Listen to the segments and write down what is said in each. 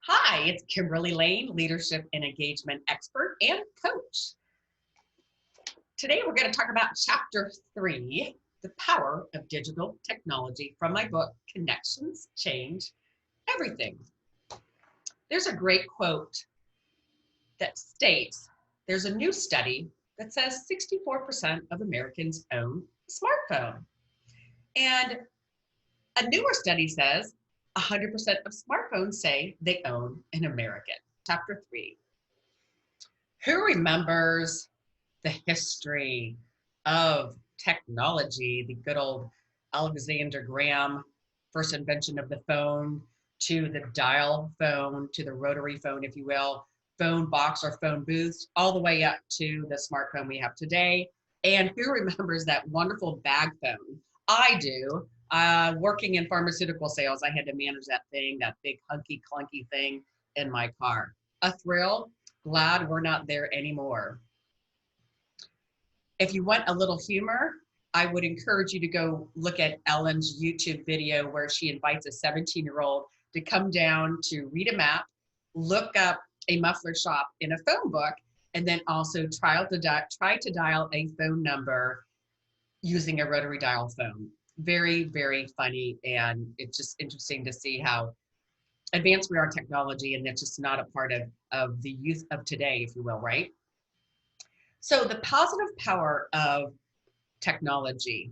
Hi, it's Kimberly Lane, leadership and engagement expert and coach. Today we're going to talk about chapter 3, the power of digital technology, from my book, Connections Change Everything. There's a great quote that states there's a new study that says 64% of Americans own a smartphone. And a newer study says 100% of smartphones say they own an American. Chapter 3. Who remembers the history of technology, the good old Alexander Graham first invention of the phone, to the dial phone, to the rotary phone, if you will, phone box or phone booths, all the way up to the smartphone we have today? And who remembers that wonderful bag phone? I do. Working in pharmaceutical sales, I had to manage that thing, that big hunky clunky thing in my car. A thrill. Glad we're not there anymore. If you want a little humor, I would encourage you to go look at Ellen's YouTube video where she invites a 17-year-old to come down to read a map, look up a muffler shop in a phone book, and then also try to dial a phone number using a rotary dial phone. Very, very funny, and it's just interesting to see how advanced we are in technology, and that's just not a part of the youth of today, if you will, right? So the positive power of technology.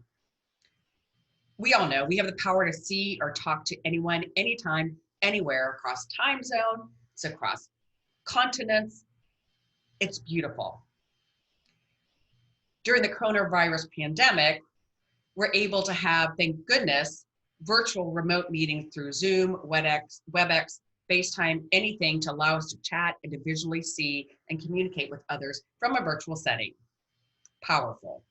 We all know we have the power to see or talk to anyone, anytime, anywhere, across time zones, across continents. It's beautiful. During the coronavirus pandemic, we're able to have, thank goodness, virtual remote meetings through Zoom, WebEx, FaceTime, anything to allow us to chat and to visually see and communicate with others from a virtual setting. Powerful.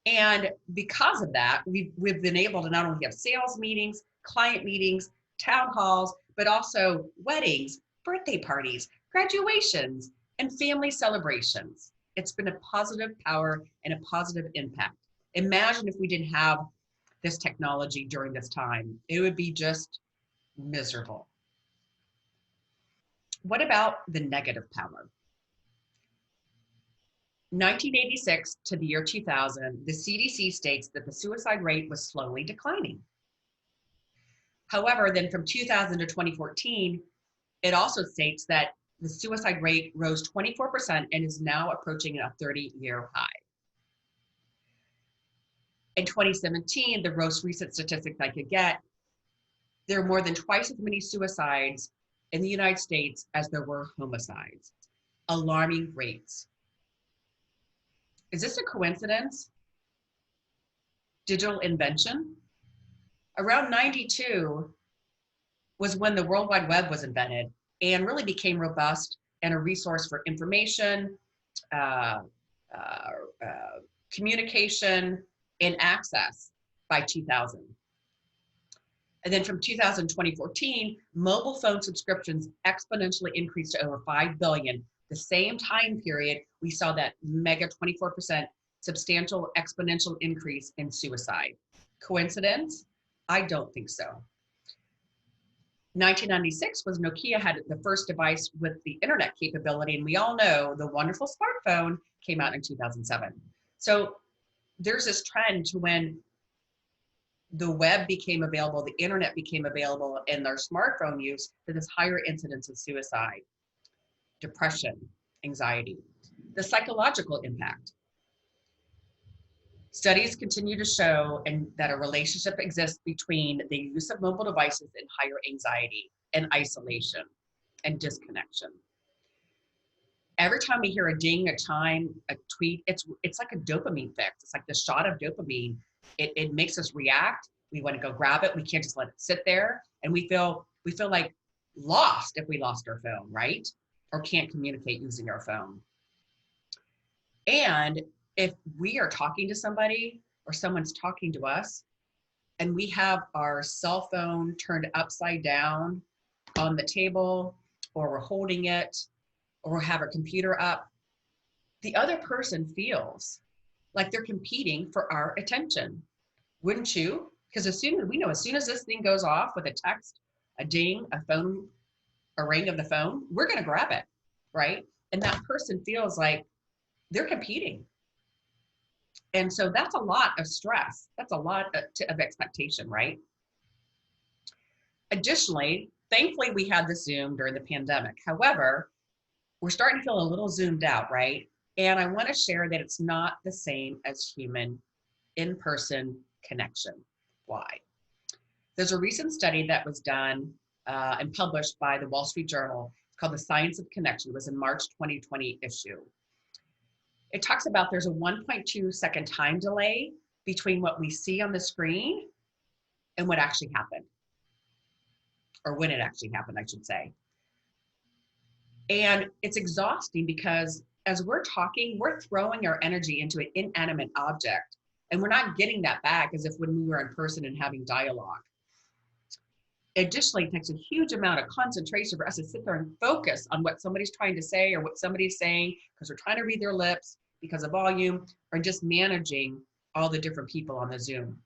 And because of that, we've been able to not only have sales meetings, client meetings, town halls, but also weddings, birthday parties, graduations, and family celebrations. It's been a positive power and a positive impact. Imagine if we didn't have this technology during this time. It would be just miserable. What about the negative power? 1986 to the year 2000, the CDC states that the suicide rate was slowly declining. However, then from 2000 to 2014, it also states that the suicide rate rose 24% and is now approaching a 30-year high. In 2017, the most recent statistics I could get, there are more than twice as many suicides in the United States as there were homicides. Alarming rates. Is this a coincidence? Digital invention? Around 92 was when the World Wide Web was invented and really became robust and a resource for information, communication, and access by 2000. And then from 2000 to 2014, mobile phone subscriptions exponentially increased to over 5 billion. The same time period, we saw that mega 24% substantial exponential increase in suicide. Coincidence? I don't think so. 1996 was Nokia had the first device with the internet capability, and we all know the wonderful smartphone came out in 2007. So there's this trend to when the web became available, the internet became available, and their smartphone use, to this higher incidence of suicide, depression, anxiety. The psychological impact. Studies continue to show that a relationship exists between the use of mobile devices and higher anxiety and isolation and disconnection. Every time we hear a ding, a chime, a tweet, it's like a dopamine fix. It's like the shot of dopamine. It makes us react. We want to go grab it. We can't just let it sit there. And we feel like lost if we lost our phone, right? Or can't communicate using our phone. And if we are talking to somebody or someone's talking to us and we have our cell phone turned upside down on the table, or we're holding it, or we have our computer up, the other person feels like they're competing for our attention. Wouldn't you? Because as soon as this thing goes off with a text, a ding, a ring of the phone, we're going to grab it, right? And that person feels like they're competing. And so that's a lot of stress. That's a lot of expectation, right? Additionally, thankfully, we had the Zoom during the pandemic. However, we're starting to feel a little zoomed out, right? And I want to share that it's not the same as human in-person connection. Why? There's a recent study that was done and published by the Wall Street Journal. It's called The Science of Connection. It was in March 2020 issue. It talks about there's a 1.2 second time delay between what we see on the screen and what actually happened, or when it actually happened, I should say. And it's exhausting because as we're talking, we're throwing our energy into an inanimate object, and we're not getting that back as if when we were in person and having dialogue. Additionally, it takes a huge amount of concentration for us to sit there and focus on what somebody's trying to say or what somebody's saying because we're trying to read their lips because of volume or just managing all the different people on the Zoom.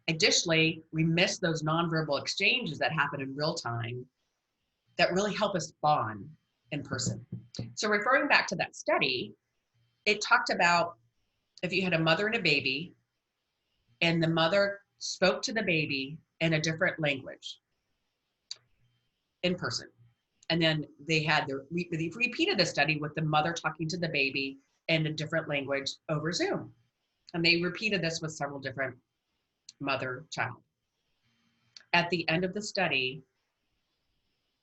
Additionally, we miss those nonverbal exchanges that happen in real time that really help us bond in person. So referring back to that study, it talked about if you had a mother and a baby and the mother spoke to the baby in a different language in person. And then they repeated the study with the mother talking to the baby in a different language over Zoom. And they repeated this with several different mother-child. At the end of the study,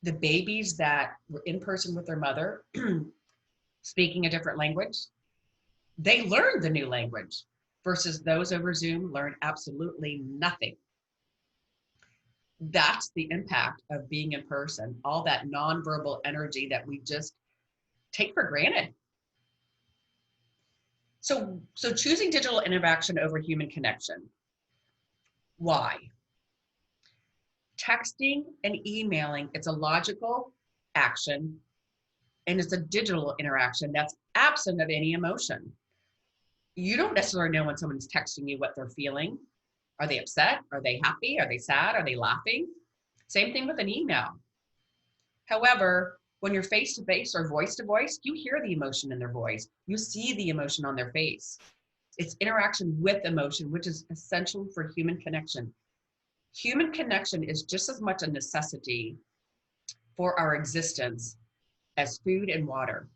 the babies that were in person with their mother, speaking a different language, they learned the new language versus those over Zoom learned absolutely nothing. That's the impact of being in person, all that nonverbal energy that we just take for granted. So choosing digital interaction over human connection. Why? Texting and emailing, it's a logical action, and it's a digital interaction that's absent of any emotion. You don't necessarily know when someone's texting you what they're feeling. Are they upset? Are they happy? Are they sad? Are they laughing? Same thing with an email. However, when you're face to face or voice to voice, you hear the emotion in their voice. You see the emotion on their face. It's interaction with emotion, which is essential for human connection. Human connection is just as much a necessity for our existence as food and water.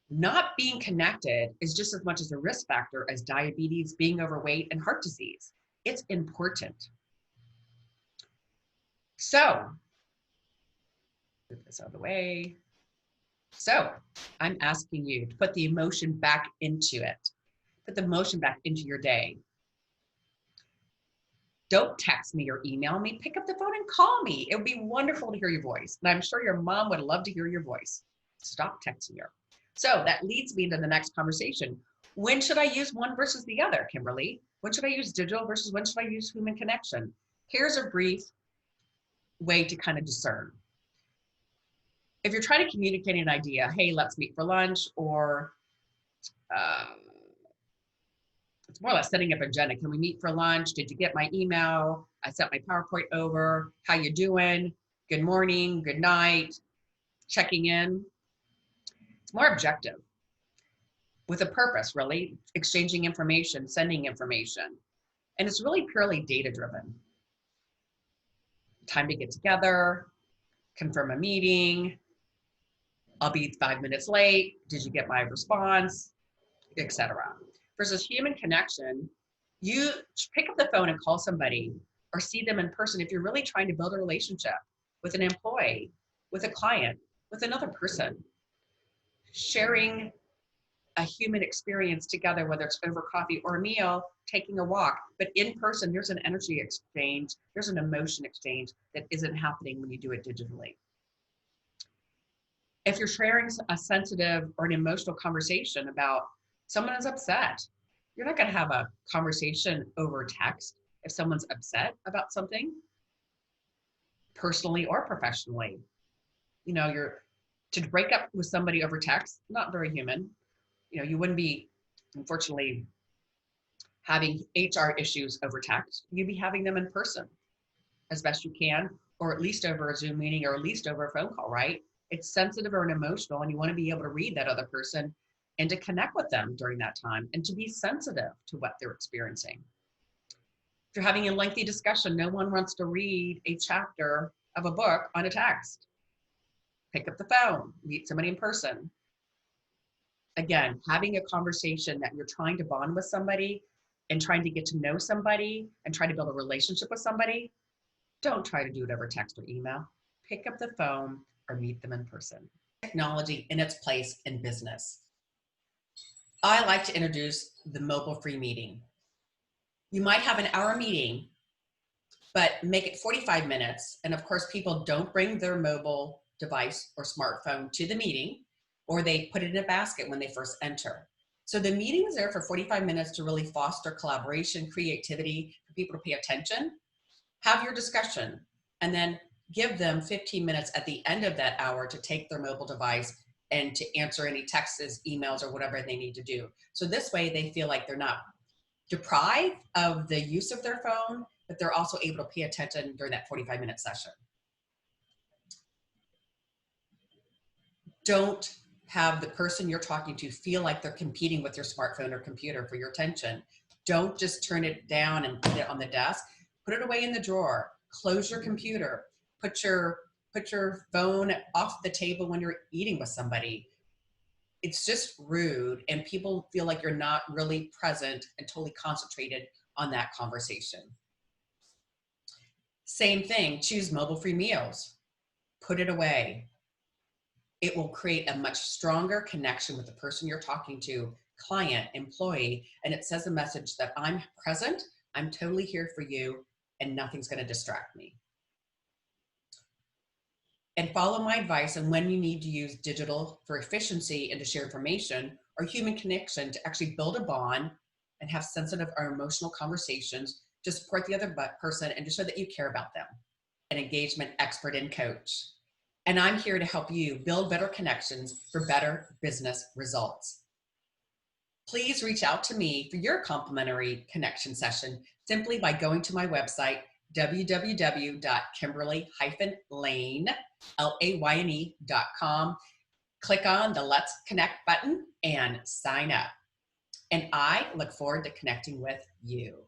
Not being connected is just as much as a risk factor as diabetes, being overweight, and heart disease. It's important. So, move this out of the way. So, I'm asking you to put the emotion back into it. Put the emotion back into your day. Don't text me or email me. Pick up the phone and call me. It would be wonderful to hear your voice. And I'm sure your mom would love to hear your voice. Stop texting her. So that leads me to the next conversation. When should I use one versus the other, Kimberly? When should I use digital versus when should I use human connection? Here's a brief way to kind of discern. If you're trying to communicate an idea, hey, let's meet for lunch, or it's more or less setting up an agenda. Can we meet for lunch? Did you get my email? I sent my PowerPoint over. How you doing? Good morning, good night, checking in. It's more objective with a purpose, really, exchanging information, sending information. And it's really purely data-driven. Time to get together, confirm a meeting, I'll be 5 minutes late, did you get my response, etc. Versus human connection, you pick up the phone and call somebody or see them in person if you're really trying to build a relationship with an employee, with a client, with another person. Sharing a human experience together, whether it's over coffee or a meal, taking a walk, but in person, there's an energy exchange, there's an emotion exchange that isn't happening when you do it digitally. If you're sharing a sensitive or an emotional conversation about someone is upset, you're not going to have a conversation over text if someone's upset about something, personally or professionally. You know, to break up with somebody over text, not very human. You know, you wouldn't be, unfortunately, having HR issues over text. You'd be having them in person. as best you can, or at least over a Zoom meeting, or at least over a phone call, right? It's sensitive and emotional, and you want to be able to read that other person and to connect with them during that time and to be sensitive to what they're experiencing. If you're having a lengthy discussion, no one wants to read a chapter of a book on a text. Pick up the phone, meet somebody in person. Again, having a conversation that you're trying to bond with somebody and trying to get to know somebody and try to build a relationship with somebody, don't try to do it over text or email. Pick up the phone or meet them in person. Technology in its place in business. I like to introduce the mobile-free meeting. You might have an hour meeting, but make it 45 minutes. And of course, people don't bring their mobile device or smartphone to the meeting, or they put it in a basket when they first enter. So the meeting is there for 45 minutes to really foster collaboration, creativity, for people to pay attention. Have your discussion, and then give them 15 minutes at the end of that hour to take their mobile device and to answer any texts, emails, or whatever they need to do. So this way they feel like they're not deprived of the use of their phone, but they're also able to pay attention during that 45-minute session. Don't have the person you're talking to feel like they're competing with your smartphone or computer for your attention. Don't just turn it down and put it on the desk. Put it away in the drawer. Close your computer. Put your phone off the table when you're eating with somebody. It's just rude, and people feel like you're not really present and totally concentrated on that conversation. Same thing, choose mobile-free meals. Put it away. It will create a much stronger connection with the person you're talking to, client, employee, and it says a message that I'm present, I'm totally here for you, and nothing's going to distract me. And follow my advice on when you need to use digital for efficiency and to share information, or human connection to actually build a bond and have sensitive or emotional conversations to support the other person and to show that you care about them. An engagement expert and coach. And I'm here to help you build better connections for better business results. Please reach out to me for your complimentary connection session simply by going to my website, www.kimberly-lane.com. Click on the Let's Connect button and sign up. And I look forward to connecting with you.